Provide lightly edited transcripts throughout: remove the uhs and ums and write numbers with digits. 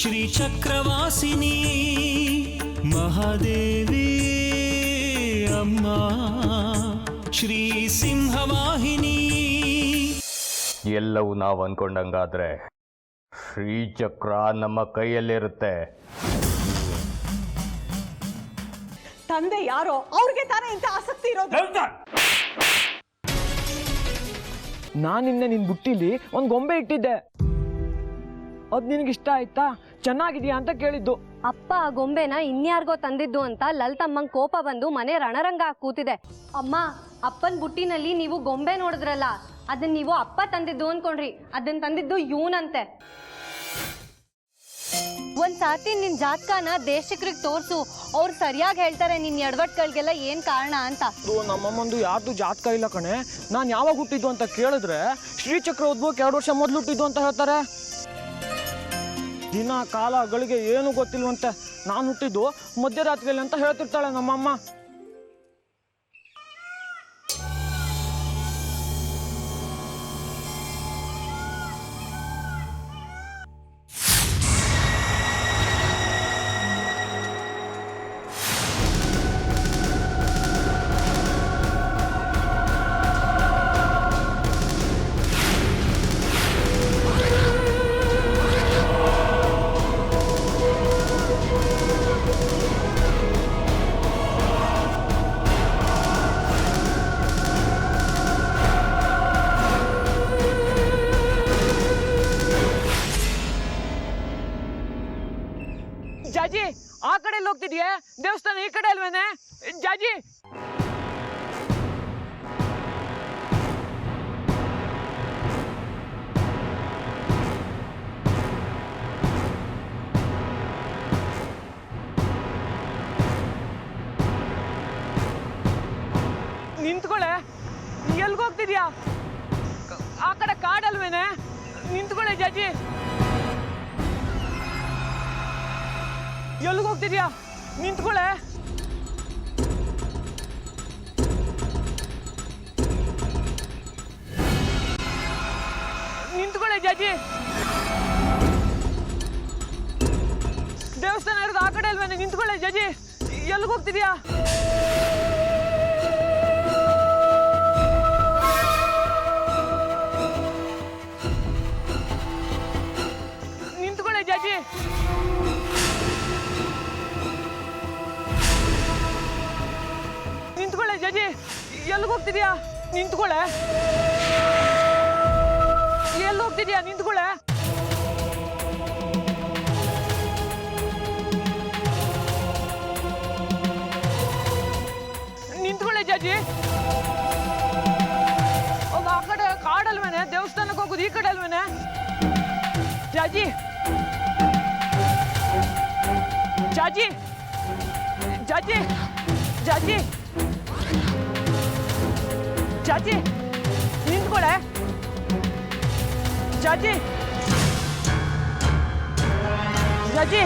ಶ್ರೀಚಕ್ರವಾಸಿನಿ ಮಹಾದೇವಿ ಅಮ್ಮ ಶ್ರೀ ಸಿಂಹವಾಹಿನಿ. ಎಲ್ಲವೂ ನಾವು ಅನ್ಕೊಂಡಂಗಾದ್ರೆ ಶ್ರೀಚಕ್ರ ನಮ್ಮ ಕೈಯಲ್ಲಿರುತ್ತೆ. ತಂದೆ ಯಾರೋ ಅವ್ರಿಗೆ ತಾನೇ ಇಂಥ ಆಸಕ್ತಿ ಇರೋದು. ನಾನು ನಿನ್ನೆ ನಿನ್ ಬುಟ್ಟಿಲಿ ಒಂದು ಗೊಂಬೆ ಇಟ್ಟಿದ್ದೆ, ಅದು ನಿನಗೆ ಇಷ್ಟ ಆಯ್ತಾ, ಚೆನ್ನಾಗಿದೆಯಾ ಅಂತ ಕೇಳಿದ್ದು. ಅಪ್ಪ ಆ ಗೊಂಬೆನ ಇನ್ಯಾರಿಗೋ ತಂದಿದ್ದು ಅಂತ ಲಲಿತಮ್ಮಂಗ್ ಕೋಪ ಬಂದು ಮನೆ ರಣರಂಗ ಕೂತಿದೆ. ಅಮ್ಮ, ಅಪ್ಪನ ಬುಟ್ಟಿನಲ್ಲಿ ನೀವು ಗೊಂಬೆ ನೋಡಿದ್ರಲ್ಲ, ಅದನ್ನ ನೀವು ಅಪ್ಪ ತಂದಿದ್ದು ಅನ್ಕೊಂಡ್ರಿ, ಅದನ್ನ ತಂದಿದ್ದು ಇವನಂತೆ. ಒಂದ್ಸಾತಿ ನಿನ್ ಜಾತಕನ ದೇಶಕ್ರಿಗೆ ತೋರ್ಸು, ಅವ್ರು ಸರಿಯಾಗಿ ಹೇಳ್ತಾರೆ ನಿನ್ ಎಡವಟ್ಗಳಿಗೆಲ್ಲ ಏನ್ ಕಾರಣ ಅಂತ. ನಮ್ಮಮ್ಮಂದು ಯಾರ್ದು ಜಾತಕ ಇಲ್ಲ ಕಣೆ. ನಾನು ಯಾವಾಗ ಹುಟ್ಟಿದ್ದು ಅಂತ ಕೇಳಿದ್ರೆ ಶ್ರೀಚಕ್ರ ಉದ್ಭವಕ್ಕೆ 2 ವರ್ಷ ಮೊದಲು ಹುಟ್ಟಿದ್ದು ಅಂತ ಹೇಳ್ತಾರೆ. ದಿನ ಕಾಲ ಗಳಿಗೆ ಏನು ಗೊತ್ತಿಲ್ವಂತೆ. ನಾನು ಹುಟ್ಟಿದ್ದು ಮಧ್ಯರಾತ್ರಿಯಲ್ಲಿ ಅಂತ ಹೇಳ್ತಿರ್ತಾಳೆ ನಮ್ಮಮ್ಮ. ಜಾಜಿ, ಆ ಕಡೆ ಹೋಗ್ತಿದ್ಯಾ? ದೇವಸ್ಥಾನ ಈ ಕಡೆ ಅಲ್ವೇನೆ? ಜಾಜಿ, ನಿಂತ್ಕೊಳ್ಳೆ. ಎಲ್ಗೋಗ್ತಿದ್ಯಾ? ಆ ಕಡೆ ಕಾಡಲ್ವೇನೆ? ನಿಂತ್ಕೊಳ್ಳೆ ಜಾಜಿ. ಎಲ್ಲಿಗೋಗ್ತಿದ್ಯಾ? ನಿಂತ್ಕೊಳ್ಳೆ. ನಿಂತ್ಕೊಳ್ಳೆ ಜಾಜಿ. ದೇವಸ್ಥಾನ ಇರೋದು ಆ ಕಡೆ ಅಲ್ವೇನೆ? ನಿಂತ್ಕೊಳ್ಳೆ ಜಾಜಿ. ಎಲ್ಲಿಗೋಗ್ತಿದ್ಯಾ? ನಿಂತ್ಕೊಳ್ಳೆ ಜಾಜಿ. ನಿಂತ್ಕೊಳ್ಳೆ ಜಾಜಿ. ಎಲ್ಲಿಗೋಗ್ತಿದ್ಯಾ? ನಿಂತ್ಕೊಳ್ಳೆ. ಎಲ್ಲಿ ಹೋಗ್ತಿದ್ಯಾ? ನಿಂತ್ಕೊಳ್ಳೆ. ನಿಂತ್ಕೊಳ್ಳೆ ಜಾಜಿ. ಆ ಕಡೆ ಕಾಡಲ್ವೇನೆ? ದೇವಸ್ಥಾನಕ್ಕೆ ಹೋಗೋದು ಈ ಕಡೆ ಅಲ್ವೇನೆ? ಜಾಜಿ, ಜಾಜಿ, ಜಾಜಿ, ಜಾಜಿ, ಜಾಜಿ, ನಿಂತ್ಕೊಳ್ಳೆ. ಜಾಜಿ, ಜಾಜಿ.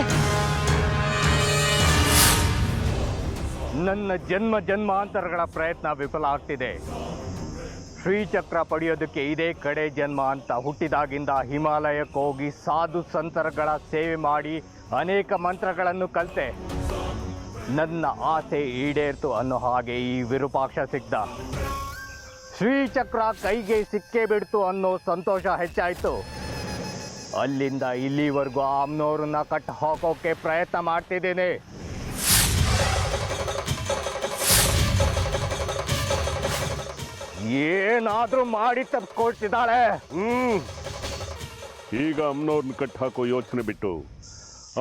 ನನ್ನ ಜನ್ಮ ಜನ್ಮಾಂತರಗಳ ಪ್ರಯತ್ನ ವಿಫಲ ಆಗ್ತಿದೆ. ಶ್ರೀಚಕ್ರ ಪಡೆಯೋದಕ್ಕೆ ಇದೇ ಕಡೆ ಜನ್ಮ ಅಂತ ಹುಟ್ಟಿದಾಗಿಂದ ಹಿಮಾಲಯಕ್ಕೆ ಹೋಗಿ ಸಾಧು ಸಂತರಗಳ ಸೇವೆ ಮಾಡಿ ಅನೇಕ ಮಂತ್ರಗಳನ್ನು ಕಲಿತೆ. ನನ್ನ ಆಸೆ ಈಡೇರ್ತು ಅನ್ನೋ ಹಾಗೆ ಈ ವಿರೂಪಾಕ್ಷ ಸಿಕ್ತ. ಶ್ರೀಚಕ್ರ ಕೈಗೆ ಸಿಕ್ಕೇ ಬಿಡ್ತು ಅನ್ನೋ ಸಂತೋಷ ಹೆಚ್ಚಾಯಿತು. ಅಲ್ಲಿಂದ ಇಲ್ಲಿವರೆಗೂ ಅಮ್ಮನವ್ರನ್ನ ಕಟ್ ಹಾಕೋಕೆ ಪ್ರಯತ್ನ ಮಾಡ್ತಿದ್ದೇನೆ. ಏನಾದ್ರೂ ಮಾಡಿ ತಪ್ಪಿಕೊಳ್ತಿದ್ದಾಳೆ. ಈಗ ಅಮ್ಮನವ್ರನ್ನ ಕಟ್ ಹಾಕೋ ಯೋಚನೆ ಬಿಟ್ಟು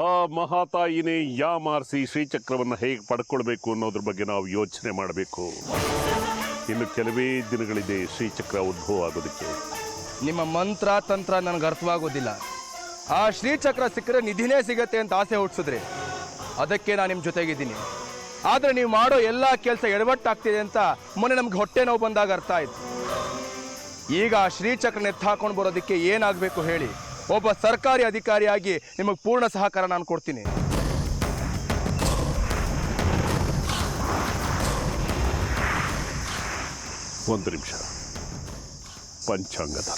ಆ ಮಹಾತಾಯಿನೇ ಯಾಮಾರಿಸಿ ಶ್ರೀಚಕ್ರವನ್ನು ಹೇಗೆ ಪಡ್ಕೊಳ್ಬೇಕು ಅನ್ನೋದ್ರ ಬಗ್ಗೆ ನಾವು ಯೋಚನೆ ಮಾಡಬೇಕು. ಇನ್ನು ಕೆಲವೇ ದಿನಗಳಿದೆ ಶ್ರೀಚಕ್ರ ಉದ್ಭವ ಆಗೋದಕ್ಕೆ. ನಿಮ್ಮ ಮಂತ್ರ ತಂತ್ರ ನನಗೆ ಅರ್ಥವಾಗೋದಿಲ್ಲ. ಆ ಶ್ರೀಚಕ್ರ ಸಿಕ್ಕರೆ ನಿಧಿನೇ ಸಿಗತ್ತೆ ಅಂತ ಆಸೆ ಹುಟ್ಟಿಸಿದ್ರಿ, ಅದಕ್ಕೆ ನಾನು ನಿಮ್ಮ ಜೊತೆಗಿದ್ದೀನಿ. ಆದರೆ ನೀವು ಮಾಡೋ ಎಲ್ಲ ಕೆಲಸ ಎಡವಟ್ಟಾಗ್ತಿದೆ ಅಂತ ಮೊನ್ನೆ ನಮ್ಗೆ ಹೊಟ್ಟೆ ನೋವು ಬಂದಾಗ ಅರ್ಥ ಆಯ್ತು. ಈಗ ಆ ಶ್ರೀಚಕ್ರನ ಎತ್ತಾಕೊಂಡು ಬರೋದಕ್ಕೆ ಏನಾಗಬೇಕು ಹೇಳಿ? ಒಬ್ಬ ಸರ್ಕಾರಿ ಅಧಿಕಾರಿಯಾಗಿ ನಿಮಗೆ ಪೂರ್ಣ ಸಹಕಾರ ನಾನು ಕೊಡ್ತೀನಿ. ಒಂದು ನಿಮಿಷ, ಪಂಚಾಂಗದ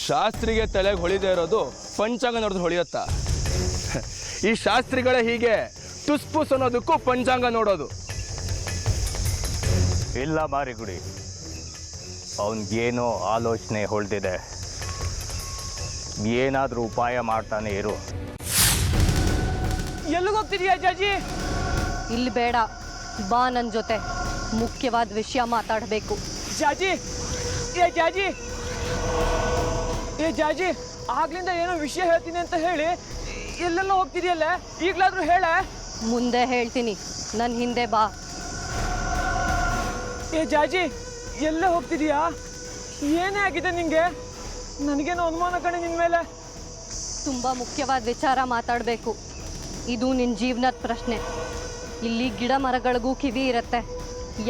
ಶಾಸ್ತ್ರಿಗೆ ತಲೆಗೆ ಹೊಳಿದೇ ಇರೋದು ಪಂಚಾಂಗ ನೋಡಿದ್ರೆ ಹೊಳಿಯತ್ತ? ಈ ಶಾಸ್ತ್ರಿಗಳೇ ಹೀಗೆ ಟುಸ್ ಪುಸ್ ಅನ್ನೋದಕ್ಕೂ ಪಂಚಾಂಗ ನೋಡೋದು. ಇಲ್ಲ ಮಾರಿಗುಡಿ, ಅವನಿಗೇನೋ ಆಲೋಚನೆ ಹೊಳ್ದಿದೆ. ಏನಾದರೂ ಉಪಾಯ ಮಾಡ್ತಾನೆ ಇರು. ಎಲ್ಲಿಗೋಗ್ತಿದೀಯ ಅಜ್ಜಾಜಿ? ಇಲ್ಲಿ ಬೇಡ, ಬಾ ನನ್ನ ಜೊತೆ, ಮುಖ್ಯವಾದ ವಿಷಯ ಮಾತಾಡಬೇಕು. ಜಾಜಿ, ಜಾಜಿ, ಜಾಜಿ, ಆಗ್ಲಿಂದ ಏನೋ ವಿಷಯ ಹೇಳ್ತೀನಿ ಅಂತ ಹೇಳಿ ಎಲ್ಲೆಲ್ಲ ಹೋಗ್ತಿದೆಯಲ್ಲ, ಈಗಲಾದ್ರೂ ಹೇಳ. ಮುಂದೆ ಹೇಳ್ತೀನಿ, ನನ್ನ ಹಿಂದೆ ಬಾ. ಜಾಜಿ, ಎಲ್ಲೇ ಹೋಗ್ತಿದೀಯಾ? ಏನೇ ಆಗಿದೆ ನಿಂಗೆ? ನನಗೇನೋ ಅನುಮಾನ ಕಣೆ ನಿನ್ನ ಮೇಲೆ. ತುಂಬ ಮುಖ್ಯವಾದ ವಿಚಾರ ಮಾತಾಡಬೇಕು. ಇದು ನಿನ್ನ ಜೀವನದ ಪ್ರಶ್ನೆ. ಇಲ್ಲಿ ಗಿಡ ಮರಗಳಿಗೂ ಕಿವಿ ಇರುತ್ತೆ.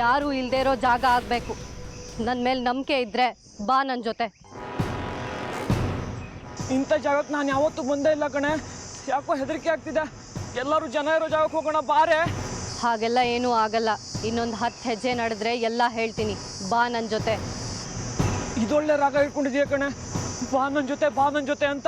ಯಾರೂ ಇಲ್ಲದೆ ಇರೋ ಜಾಗ ಆಗಬೇಕು. ನನ್ನ ಮೇಲೆ ನಂಬಿಕೆ ಇದ್ದರೆ ಬಾ ನನ್ನ ಜೊತೆ. ಇಂಥ ಜಾಗಕ್ಕೆ ನಾನು ಯಾವತ್ತೂ ಬಂದೇ ಇಲ್ಲ ಕಣೆ. ಯಾಕೋ ಹೆದರಿಕೆ ಆಗ್ತಿದೆ. ಎಲ್ಲರೂ ಜನ ಇರೋ ಜಾಗಕ್ಕೆ ಹೋಗೋಣ ಬಾರೆ. ಹಾಗೆಲ್ಲ ಏನೂ ಆಗಲ್ಲ. ಇನ್ನೊಂದು 10 ಹೆಜ್ಜೆ ನಡೆದ್ರೆ ಎಲ್ಲ ಹೇಳ್ತೀನಿ. ಬಾ ನನ್ನ ಜೊತೆ. ಇದೊಳ್ಳೆ ರಾಗ ಇಟ್ಕೊಂಡಿದೀಯ ಕಣೆ. ಬಾ ನನ್ನ ಜೊತೆ, ಬಾ ನನ್ನ ಜೊತೆ ಅಂತ.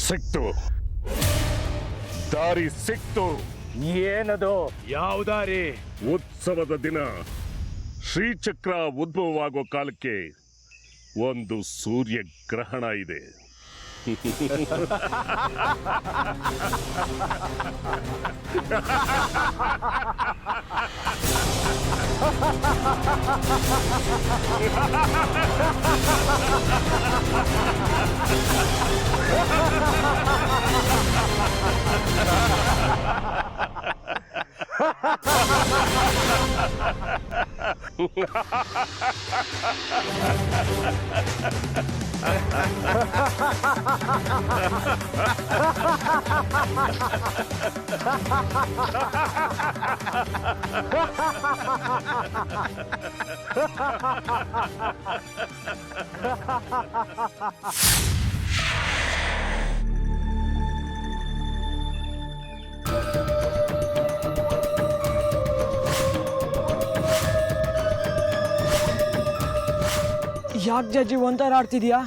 ಸಿಕ್ತು, ದಾರಿ ಸಿಕ್ತು. ಏನದು? ಯಾವ ದಾರಿ? ಉತ್ಸವದ ದಿನ ಶ್ರೀಚಕ್ರ ಉದ್ಭವವಾಗೋ ಕಾಲಕ್ಕೆ ಒಂದು ಸೂರ್ಯ ಗ್ರಹಣ ಇದೆ. ಯಾಕೆ ಜಾಜಿ ಒಂಥರ ಆಡ್ತಿದ್ಯಾ?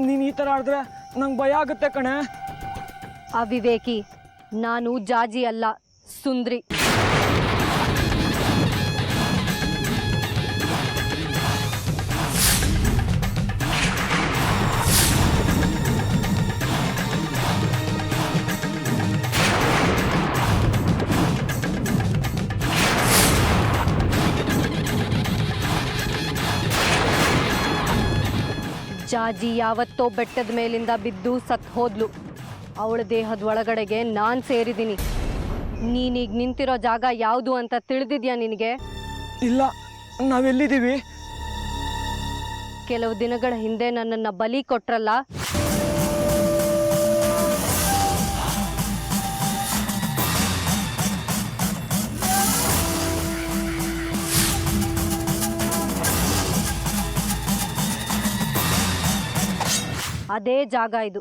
ನೀನು ಈ ಥರ ಆಡಿದ್ರೆ ನಂಗೆ ಭಯ ಆಗುತ್ತೆ ಕಣೆ. ಅವಿವೇಕಿ, ನಾನು ಜಾಜಿ ಅಲ್ಲ, ಸುಂದ್ರಿ. ಜಾಜಿ ಯಾವತ್ತೋ ಬೆಟ್ಟದ ಮೇಲಿಂದ ಬಿದ್ದು ಸತ್ ಹೋದ್ಲು. ಅವಳ ದೇಹದ ಒಳಗಡೆಗೆ ನಾನು ಸೇರಿದ್ದೀನಿ. ನೀನೀಗ ನಿಂತಿರೋ ಜಾಗ ಯಾವುದು ಅಂತ ತಿಳಿದಿದ್ಯಾ ನಿನಗೆ? ಇಲ್ಲ, ನಾವೆಲ್ಲಿದ್ದೀವಿ? ಕೆಲವು ದಿನಗಳ ಹಿಂದೆ ನನ್ನನ್ನು ಬಲಿ ಕೊಟ್ರಲ್ಲ, ಅದೇ ಜಾಗ ಇದು.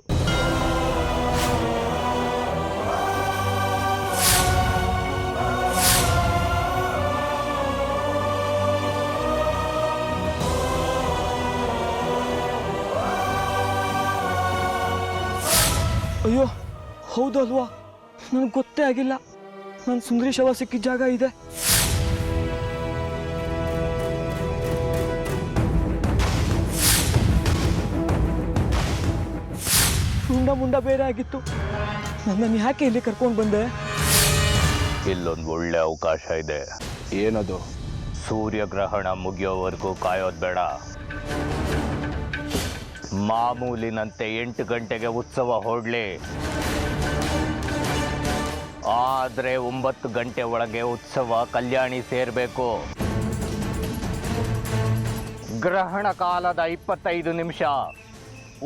ಅಯ್ಯೋ, ಹೌದಲ್ವಾ? ನನಗೆ ಗೊತ್ತೇ ಆಗಿಲ್ಲ. ನನ್ನ ಸುಂದರಿ ಶವ ಸಿಕ್ಕಿದ ಜಾಗ ಇದೆ. ಮುಂಡ ಬೇರೆ ಆಗಿತ್ತು. ನನ್ನನ್ನು ಯಾಕೆ ಇಲ್ಲಿ ಕರ್ಕೊಂಡು ಬಂದೆ? ಇಲ್ಲೊಂದು ಒಳ್ಳೆ ಅವಕಾಶ ಇದೆ. ಏನದು? ಸೂರ್ಯಗ್ರಹಣ ಮುಗಿಯೋವರೆಗೂ ಕಾಯೋದು ಬೇಡ. ಮಾಮೂಲಿನಂತೆ 8 ಗಂಟೆಗೆ ಉತ್ಸವ ಹೊರಡ್ಲಿ, ಆದರೆ 9 ಗಂಟೆ ಒಳಗೆ ಉತ್ಸವ ಕಲ್ಯಾಣಿ ಸೇರಬೇಕು. ಗ್ರಹಣ ಕಾಲದ 25 ನಿಮಿಷ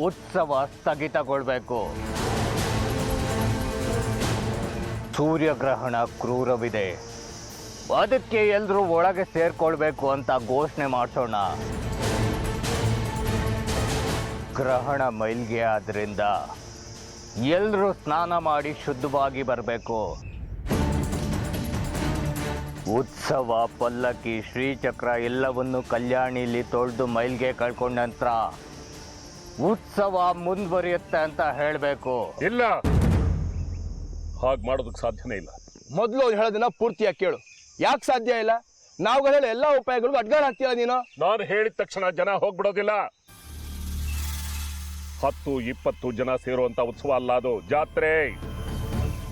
ಉತ್ಸವ ಸ್ಥಗಿತಗೊಳ್ಬೇಕು. ಸೂರ್ಯಗ್ರಹಣ ಕ್ರೂರವಿದೆ, ಅದಕ್ಕೆ ಎಲ್ಲರೂ ಒಳಗೆ ಸೇರ್ಕೊಳ್ಬೇಕು ಅಂತ ಘೋಷಣೆ ಮಾಡಿಸೋಣ. ಗ್ರಹಣ ಮೈಲ್ಗೆ ಆದ್ರಿಂದ ಎಲ್ಲರೂ ಸ್ನಾನ ಮಾಡಿ ಶುದ್ಧವಾಗಿ ಬರಬೇಕು. ಉತ್ಸವ, ಪಲ್ಲಕ್ಕಿ, ಶ್ರೀಚಕ್ರ ಎಲ್ಲವನ್ನು ಕಲ್ಯಾಣಿಲಿ ತೊಳೆದು ಮೈಲ್ಗೆ ಕಳ್ಕೊಂಡ ನಂತರ ಉತ್ಸವ ಮುಂದುವರಿಯುತ್ತೆ ಅಂತ ಹೇಳಬೇಕು. ಇಲ್ಲ, ಹಾಗೆ ಮಾಡೋದಕ್ಕೆ ಸಾಧ್ಯನೇ ಇಲ್ಲ. ಮೊದಲು ಅವ್ರು ಹೇಳೋದನ್ನ ಪೂರ್ತಿಯಾಗಿ ಕೇಳು. ಯಾಕೆ ಸಾಧ್ಯ ಇಲ್ಲ? ನಾವು ಹೇಳೋ ಎಲ್ಲ ಉಪಾಯಗಳಿಗೂ ಅಡ್ಗಾಣ ಹಾಕ್ತೀಯ ನೀನು. ನಾನು ಹೇಳಿದ ತಕ್ಷಣ ಜನ ಹೋಗ್ಬಿಡೋದಿಲ್ಲ. 10-20 ಜನ ಸೇರುವಂತ ಉತ್ಸವ ಅಲ್ಲ ಅದು, ಜಾತ್ರೆ.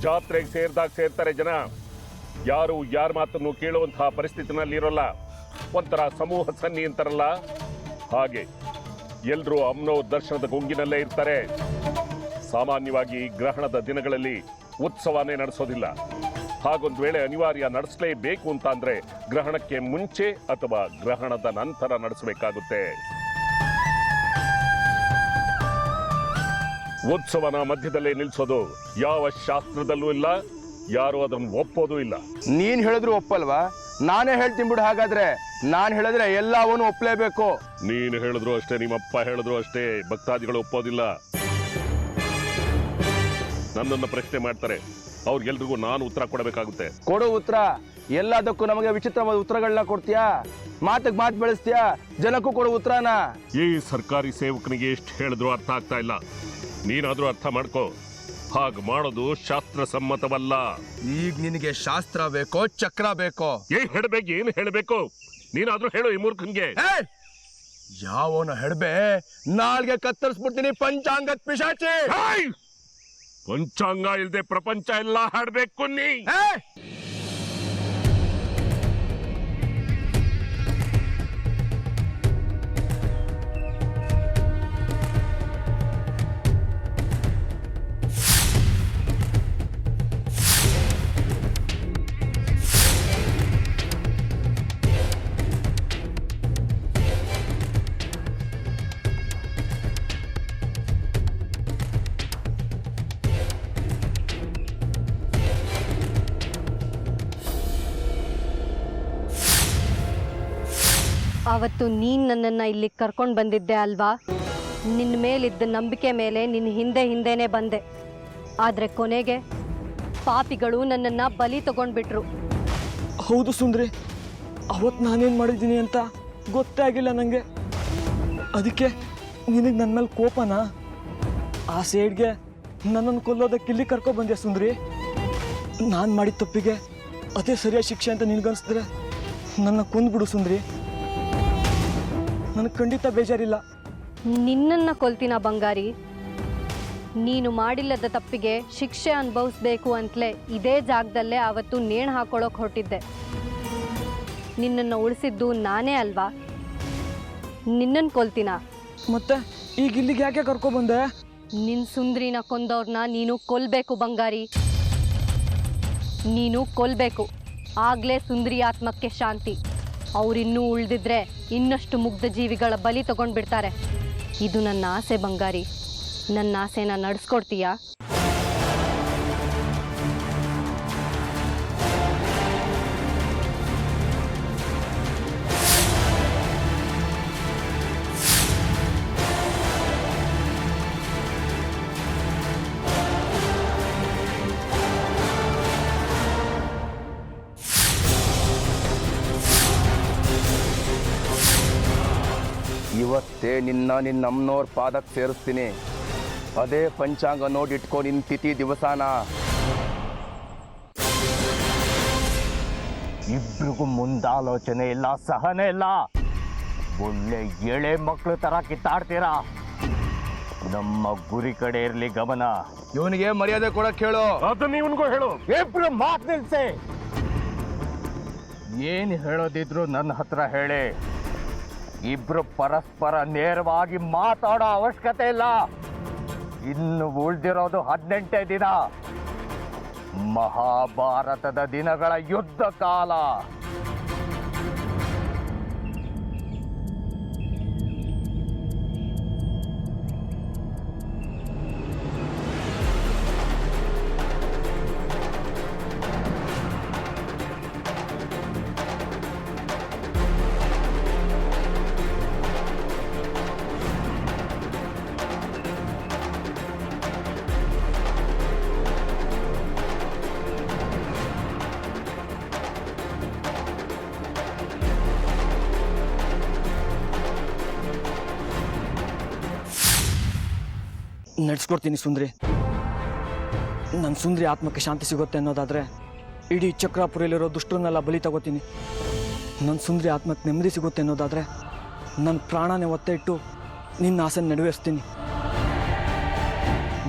ಜಾತ್ರೆಗೆ ಸೇರ್ತಾರೆ ಜನ. ಯಾರು ಯಾರ ಮಾತನ್ನು ಕೇಳುವಂತಹ ಪರಿಸ್ಥಿತಿನಲ್ಲಿ ಇರೋಲ್ಲ. ಒಂಥರ ಸಮೂಹ ಸನ್ನಿ ಅಂತಾರಲ್ಲ ಹಾಗೆ ಎಲ್ರೂ ಅಮ್ನೋ ದರ್ಶನದ ಗುಂಗಿನಲ್ಲೇ ಇರ್ತಾರೆ. ಸಾಮಾನ್ಯವಾಗಿ ಗ್ರಹಣದ ದಿನಗಳಲ್ಲಿ ಉತ್ಸವನೇ ನಡೆಸೋದಿಲ್ಲ. ಹಾಗೊಂದು ವೇಳೆ ಅನಿವಾರ್ಯ ನಡೆಸಲೇಬೇಕು ಅಂತ ಅಂದ್ರೆ ಗ್ರಹಣಕ್ಕೆ ಮುಂಚೆ ಅಥವಾ ಗ್ರಹಣದ ನಂತರ ನಡೆಸಬೇಕಾಗುತ್ತೆ. ಉತ್ಸವನ ಮಧ್ಯದಲ್ಲೇ ನಿಲ್ಲಿಸೋದು ಯಾವ ಶಾಸ್ತ್ರದಲ್ಲೂ ಇಲ್ಲ, ಯಾರು ಅದನ್ನು ಒಪ್ಪೋದು ಇಲ್ಲ. ನೀನ್ ಹೇಳಿದ್ರು ಒಪ್ಪಲ್ವಾ? ನಾನೇ ಹೇಳ್ತೀನಿ ಬಿಡು. ಹಾಗಾದ್ರೆ ನಾನು ಹೇಳಿದ್ರೆ ಎಲ್ಲವನ್ನೂ ಒಪ್ಪಲೇಬೇಕು. ನೀನು ಹೇಳಿದ್ರು ಅಷ್ಟೇ, ನಿಮ್ಮಪ್ಪ ಹೇಳಿದ್ರು ಅಷ್ಟೇ, ಭಕ್ತಾದಿಗಳು ಒಪ್ಪೋದಿಲ್ಲ. ನನ್ನನ್ನು ಪ್ರಶ್ನೆ ಮಾಡ್ತಾರೆ, ಅವ್ರಿಗೆಲ್ರಿಗೂ ನಾನು ಉತ್ತರ ಕೊಡಬೇಕಾಗುತ್ತೆ. ಕೊಡು ಉತ್ತರ. ಎಲ್ಲದಕ್ಕೂ ನಮಗೆ ವಿಚಿತ್ರವಾದ ಉತ್ತರಗಳನ್ನ ಕೊಡ್ತೀಯಾ? ಮಾತಿಗೆ ಮಾತು ಬೆಳೆಸ್ತೀಯಾ? ಜನಕ್ಕೂ ಕೊಡು ಉತ್ತರನ. ಈ ಸರ್ಕಾರಿ ಸೇವಕನಿಗೆ ಎಷ್ಟು ಹೇಳಿದ್ರು ಅರ್ಥ ಆಗ್ತಾ ಇಲ್ಲ. ನೀನಾದ್ರೂ ಅರ್ಥ ಮಾಡ್ಕೋ. ಹಾಗೆ ಮಾಡೋದು ಶಾಸ್ತ್ರ ಸಮ್ಮತವಲ್ಲ. ಈಗ ನಿನಗೆ ಶಾಸ್ತ್ರ ಬೇಕೋ ಚಕ್ರ ಬೇಕೋ? ಏನು ಹೇಳಬೇಕು? ನೀನಾದ್ರೂ ಹೇಳು ಈ ಮೂರ್ಖನ್ಗೆ. ಯಾವನ ಹೆಡ್ಬೆ ನಾಲ್ಗೆ ಕತ್ತರಿಸ್ಬಿಡ್ತೀನಿ ಪಂಚಾಂಗದ ಪಿಶಾಚಿ. ಪಂಚಾಂಗ ಇಲ್ದೆ ಪ್ರಪಂಚ ಎಲ್ಲ ಹಾಡ್ಬೇಕು ನೀ. ಅವತ್ತು ನೀನು ನನ್ನನ್ನು ಇಲ್ಲಿ ಕರ್ಕೊಂಡು ಬಂದಿದ್ದೆ ಅಲ್ವಾ? ನಿನ್ನ ಮೇಲಿದ್ದ ನಂಬಿಕೆ ಮೇಲೆ ನಿನ್ನ ಹಿಂದೆನೇ ಬಂದೆ. ಆದರೆ ಕೊನೆಗೆ ಪಾಪಿಗಳು ನನ್ನನ್ನು ಬಲಿ ತಗೊಂಡ್ಬಿಟ್ರು. ಹೌದು ಸುಂದ್ರಿ, ಅವತ್ತು ನಾನೇನು ಮಾಡಿದ್ದೀನಿ ಅಂತ ಗೊತ್ತೇ ಆಗಿಲ್ಲ ನನಗೆ. ಅದಕ್ಕೆ ನಿನಗೆ ನನ್ನ ಮೇಲೆ ಕೋಪನಾ? ಆ ಸೈಡ್ಗೆ ನನ್ನನ್ನು ಕೊಲ್ಲೋದಕ್ಕೆ ಇಲ್ಲಿ ಕರ್ಕೊ ಬಂದ್ಯಾ ಸುಂದ್ರಿ? ನಾನು ಮಾಡಿದ ತಪ್ಪಿಗೆ ಅದೇ ಸರಿಯಾದ ಶಿಕ್ಷೆ ಅಂತ ನಿನಗನ್ಸಿದ್ರೆ ನನ್ನ ಕೊಂದ್ಬಿಡು ಸುಂದ್ರಿ. ನನಗೆ ಖಂಡಿತ ಬೇಜಾರಿಲ್ಲ. ನಿನ್ನನ್ನು ಕೊಲ್ತೀನ ಬಂಗಾರಿ? ನೀನು ಮಾಡಿಲ್ಲದ ತಪ್ಪಿಗೆ ಶಿಕ್ಷೆ ಅನುಭವಿಸ್ಬೇಕು ಅಂತಲೇ ಇದೇ ಜಾಗದಲ್ಲೇ ಆವತ್ತು ನೇಣು ಹಾಕೊಳ್ಳೋಕೆ ಹೊರಟಿದ್ದೆ. ನಿನ್ನನ್ನು ಉಳಿಸಿದ್ದು ನಾನೇ ಅಲ್ವಾ? ನಿನ್ನನ್ನು ಕೊಲ್ತೀನ? ಮತ್ತೆ ಈಗ ಇಲ್ಲಿಗೆ ಯಾಕೆ ಕರ್ಕೊಬಂದೆ? ನಿನ್ ಸುಂದ್ರಿನ ಕೊಂದವ್ರನ್ನ ನೀನು ಕೊಲ್ಬೇಕು ಬಂಗಾರಿ. ನೀನು ಕೊಲ್ಬೇಕು, ಆಗ್ಲೇ ಸುಂದರಿ ಆತ್ಮಕ್ಕೆ ಶಾಂತಿ. ಅವರಿನ್ನೂ ಉಳಿದಿದ್ರೆ ಇನ್ನಷ್ಟು ಮುಗ್ಧ ಜೀವಿಗಳ ಬಲಿ ತಗೊಂಡ್ಬಿಡ್ತಾರೆ. ಇದು ನನ್ನ ಆಸೆ ಬಂಗಾರಿ, ನನ್ನ ಆಸೆನ ನಡೆಸ್ಕೊಡ್ತೀಯಾ? ಇವತ್ತೇ ನಿನ್ನಮ್ಮನವ್ರ ಪಾದಕ್ಕೆ ಸೇರಿಸ್ತೀನಿ. ಅದೇ ಪಂಚಾಂಗ ನೋಡಿಟ್ಕೊ ನಿನ್ನ ತಿಥಿ ದಿವಸನ. ಇಬ್ರಿಗೂ ಮುಂದಾಲೋಚನೆ ಇಲ್ಲ, ಸಹನೆ ಇಲ್ಲ. ಒಳ್ಳೆ ಎಳೆ ಮಕ್ಕಳು ತರ ಕಿತ್ತಾಡ್ತೀರಾ. ನಮ್ಮ ಗುರಿ ಕಡೆ ಇರ್ಲಿ ಗಮನ. ಇವನಿಗೆ ಮರ್ಯಾದೆ ಕೊಡಕ್ಕೆ ಹೇಳು. ಅದನ್ನ ಇವನ್ಗೂ ಹೇಳು. ಇಬ್ರು ಮಾತು ನಿಲ್ಸಿ. ಏನು ಹೇಳೋದಿದ್ರು ನನ್ನ ಹತ್ರ ಹೇಳಿ. ಇಬ್ರು ಪರಸ್ಪರ ನೇರವಾಗಿ ಮಾತಾಡೋ ಅವಶ್ಯಕತೆ ಇಲ್ಲ. ಇನ್ನು ಉಳಿದಿರೋದು 18 ದಿನ, ಮಹಾಭಾರತದ ದಿನಗಳ ಯುದ್ಧ ಕಾಲ. ನಡೆಸ್ಕೊಡ್ತೀನಿ ಸುಂದ್ರಿ. ನನ್ನ ಸುಂದ್ರಿ ಆತ್ಮಕ್ಕೆ ಶಾಂತಿ ಸಿಗುತ್ತೆ ಅನ್ನೋದಾದರೆ ಇಡೀ ಚಕ್ರಾಪುರಿಯಲ್ಲಿರೋ ದುಷ್ಟರನ್ನೆಲ್ಲ ಬಲಿ ತಗೋತೀನಿ. ನನ್ನ ಸುಂದ್ರಿ ಆತ್ಮಕ್ಕೆ ನೆಮ್ಮದಿ ಸಿಗುತ್ತೆ ಅನ್ನೋದಾದರೆ ನನ್ನ ಪ್ರಾಣನೇ ಒತ್ತೆ ಇಟ್ಟು ನಿನ್ನ ಆಸೆ ನೆರವೇರಿಸ್ತೀನಿ.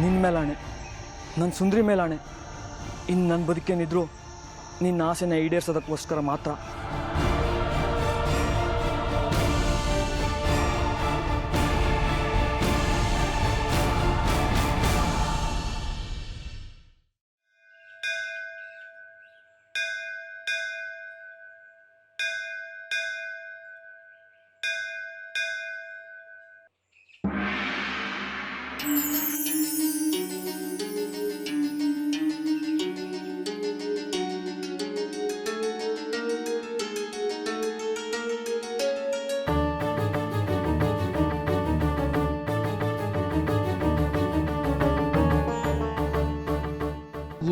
ನಿನ್ನ ಮೇಲಾಣೆ, ನನ್ನ ಸುಂದ್ರಿ ಮೇಲಾಣೆ, ಇನ್ನು ನನ್ನ ಬದುಕೇನಿದ್ರು ನಿನ್ನ ಆಸೆನ ಈಡೇರಿಸೋದಕ್ಕೋಸ್ಕರ ಮಾತ್ರ.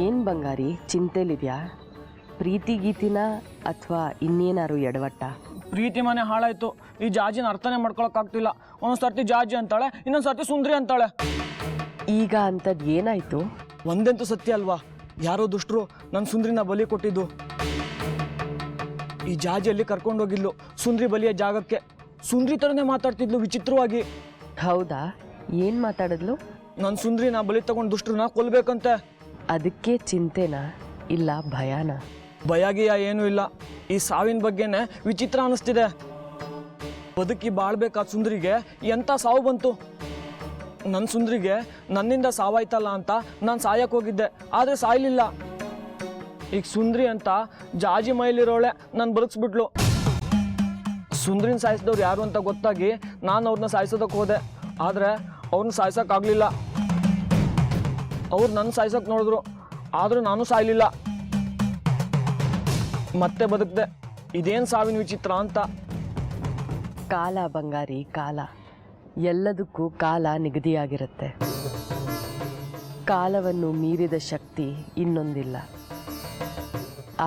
ಏನು ಬಂಗಾರಿ ಚಿಂತೆಲಿದೆಯಾ? ಪ್ರೀತಿ ಗೀತಿನ ಅಥವಾ ಇನ್ನೇನಾರು ಎಡವಟ್ಟ? ಪ್ರೀತಿ ಮನೆ ಹಾಳಾಯ್ತು. ಈ ಜಾಜಿನ ಅರ್ಥನೇ ಮಾಡ್ಕೊಳಕ್ಕಾಗ್ತಿಲ್ಲ. ಒಂದೊಂದು ಸರ್ತಿ ಜಾಜಿ ಅಂತಾಳೆ, ಇನ್ನೊಂದು ಸರ್ತಿ ಸುಂದ್ರಿ ಅಂತಾಳೆ. ಈಗ ಅಂಥದ್ದು ಏನಾಯಿತು? ಒಂದಂತೂ ಸತ್ಯ ಅಲ್ವಾ, ಯಾರೋ ದುಷ್ಟರು ನನ್ನ ಸುಂದ್ರಿನ ಬಲಿ ಕೊಟ್ಟಿದ್ದು. ಈ ಜಾಜಿಯಲ್ಲಿ ಕರ್ಕೊಂಡೋಗಿದ್ಲು ಸುಂದ್ರಿ ಬಲಿಯ ಜಾಗಕ್ಕೆ. ಸುಂದ್ರಿ ಥರನೇ ಮಾತಾಡ್ತಿದ್ಲು ವಿಚಿತ್ರವಾಗಿ. ಹೌದಾ? ಏನು ಮಾತಾಡಿದ್ಲು? ನನ್ನ ಸುಂದ್ರಿನ ಬಲಿ ತಗೊಂಡು ದುಷ್ಟರನ್ನ ಕೊಲ್ಬೇಕಂತೆ. ಅದಕ್ಕೆ ಚಿಂತೆನಾ ಇಲ್ಲ ಭಯನಾ? ಭಯಗಿಯ ಏನೂ ಇಲ್ಲ. ಈ ಸಾವಿನ ಬಗ್ಗೆನೇ ವಿಚಿತ್ರ ಅನ್ನಿಸ್ತಿದೆ. ಬದುಕಿ ಬಾಳ್ಬೇಕಾದ ಸುಂದ್ರಿಗೆ ಎಂಥ ಸಾವು ಬಂತು. ನನ್ನ ಸುಂದ್ರಿಗೆ ನನ್ನಿಂದ ಸಾವಾಯ್ತಲ್ಲ ಅಂತ ನಾನು ಸಾಯಕ್ಕೆ ಹೋಗಿದ್ದೆ, ಆದರೆ ಸಾಯಲಿಲ್ಲ. ಈಗ ಸುಂದ್ರಿ ಅಂತ ಜಾಜಿ ಮೈಲಿರೋಳೆ ನಾನು ಬದುಕಿಸ್ಬಿಟ್ಲು. ಸುಂದ್ರಿನ ಸಾಯಿಸಿದವ್ರು ಯಾರು ಅಂತ ಗೊತ್ತಾಗಿ ನಾನು ಅವ್ರನ್ನ ಸಾಯಿಸೋದಕ್ಕೆ ಹೋದೆ, ಆದರೆ ಅವ್ರನ್ನ ಸಾಯ್ಸೋಕ್ಕಾಗಲಿಲ್ಲ. ಅವ್ರು ನನ್ನ ಸಾಯ್ಸೋಕೆ ನೋಡಿದ್ರು, ಆದರೂ ನಾನು ಸಾಯಲಿಲ್ಲ. ಮತ್ತೆ ಬದುಕ್ದೆ. ಇದೇನು ಸಾವಿನ ವಿಚಿತ್ರ ಅಂತ. ಕಾಲ ಬಂಗಾರಿ, ಕಾಲ. ಎಲ್ಲದಕ್ಕೂ ಕಾಲ ನಿಗದಿಯಾಗಿರುತ್ತೆ. ಕಾಲವನ್ನು ಮೀರಿದ ಶಕ್ತಿ ಇನ್ನೊಂದಿಲ್ಲ.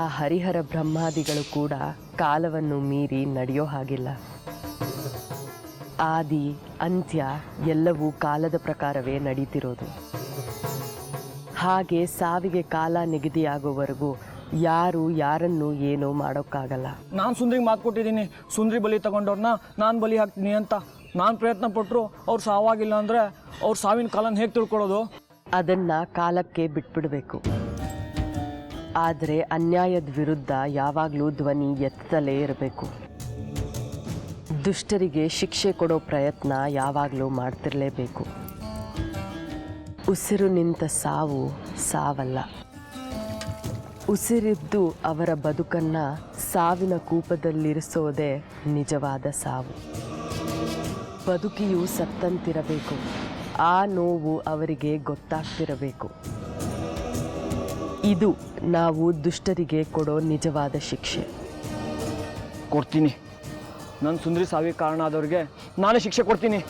ಆ ಹರಿಹರ ಬ್ರಹ್ಮಾದಿಗಳು ಕೂಡ ಕಾಲವನ್ನು ಮೀರಿ ನಡೆಯೋ ಹಾಗಿಲ್ಲ. ಆದಿ ಅಂತ್ಯ ಎಲ್ಲವೂ ಕಾಲದ ಪ್ರಕಾರವೇ ನಡೀತಿರೋದು. ಹಾಗೆ ಸಾವಿಗೆ ಕಾಲ ನಿಗದಿಯಾಗೋವರೆಗೂ ಯಾರು ಯಾರನ್ನು ಏನೋ ಮಾಡೋಕ್ಕಾಗಲ್ಲ. ನಾನು ಸುಂದ್ರಿಗೆ ಮಾತು ಕೊಟ್ಟಿದ್ದೀನಿ, ಸುಂದ್ರಿ ಬಲಿ ತಗೊಂಡವ್ರನ್ನ ನಾನು ಬಲಿ ಹಾಕ್ತೀನಿ ಅಂತ. ನಾನು ಪ್ರಯತ್ನ ಪಟ್ಟರು ಅವ್ರು ಸಾವಾಗಿಲ್ಲ ಅಂದರೆ ಅವ್ರ ಸಾವಿನ ಕಾಲನ ಹೇಗೆ ತಿಳ್ಕೊಳ್ಳೋದು? ಅದನ್ನು ಕಾಲಕ್ಕೆ ಬಿಟ್ಬಿಡಬೇಕು. ಆದರೆ ಅನ್ಯಾಯದ ವಿರುದ್ಧ ಯಾವಾಗಲೂ ಧ್ವನಿ ಎತ್ತಲೇ ಇರಬೇಕು. ದುಷ್ಟರಿಗೆ ಶಿಕ್ಷೆ ಕೊಡೋ ಪ್ರಯತ್ನ ಯಾವಾಗಲೂ ಮಾಡ್ತಿರಲೇಬೇಕು. ಉಸಿರು ನಿಂತ ಸಾವು ಸಾವಲ್ಲ. ಉಸಿರಿದ್ದು ಅವರ ಬದುಕನ್ನು ಸಾವಿನ ಕೂಪದಲ್ಲಿರಿಸೋದೇ ನಿಜವಾದ ಸಾವು. ಬದುಕಿಯು ಸತ್ತಂತಿರಬೇಕು, ಆ ನೋವು ಅವರಿಗೆ ಗೊತ್ತಾಗ್ತಿರಬೇಕು. ಇದು ನಾವು ದುಷ್ಟರಿಗೆ ಕೊಡೋ ನಿಜವಾದ ಶಿಕ್ಷೆ. ಕೊಡ್ತೀನಿ. ನನ್ನ ಸುಂದರಿ ಸಾವಿಗೆ ಕಾರಣ ಆದವ್ರಿಗೆ ನಾನೇ ಶಿಕ್ಷೆ ಕೊಡ್ತೀನಿ.